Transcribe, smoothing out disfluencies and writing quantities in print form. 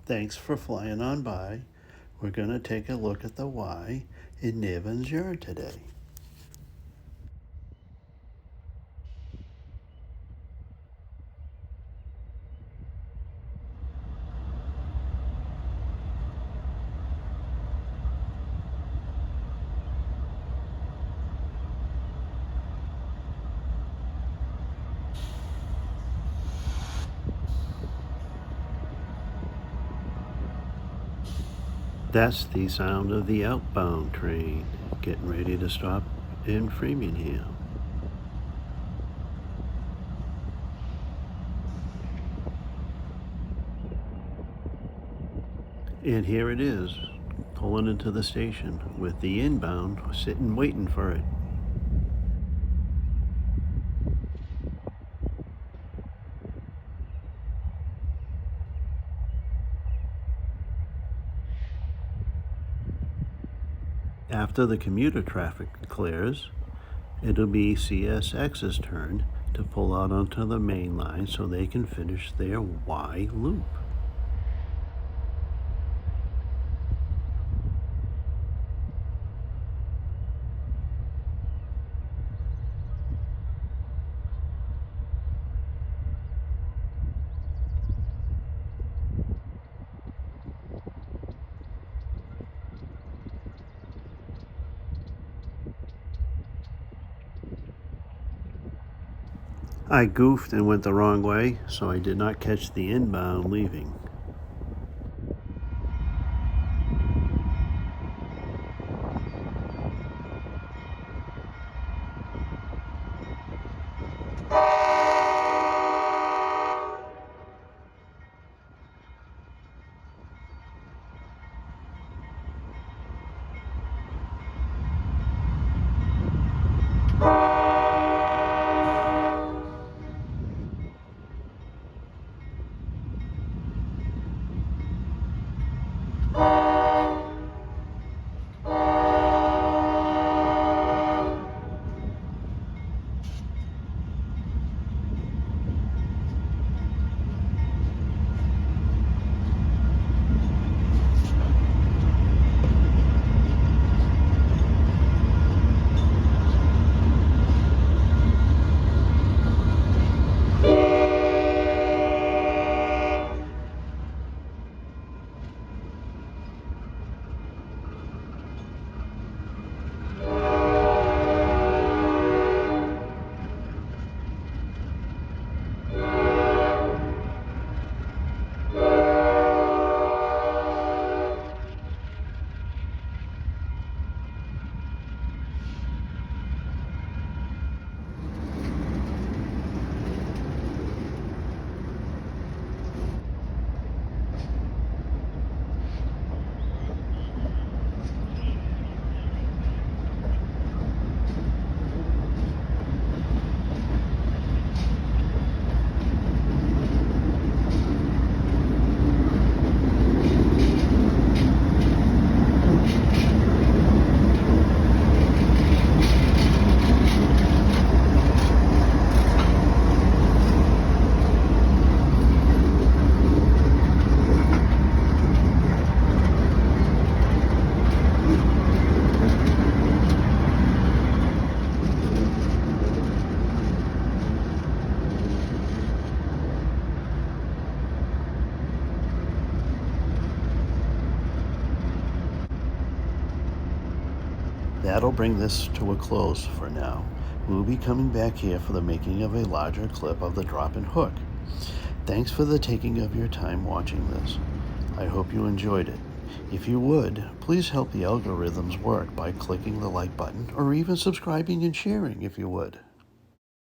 Thanks for flying on by. We're going to take a look at the Wye in Nevens Yard today. That's the sound of the outbound train getting ready to stop in Framingham. And here it is, pulling into the station with the inbound sitting waiting for it. After the commuter traffic clears, it'll be CSX's turn to pull out onto the main line so they can finish their Wye loop. I goofed and went the wrong way, so I did not catch the inbound leaving. That'll bring this to a close for now. We'll be coming back here for the making of a larger clip of the drop and hook. Thanks for the taking of your time watching this. I hope you enjoyed it. If you would, please help the algorithms work by clicking the like button or even subscribing and sharing if you would.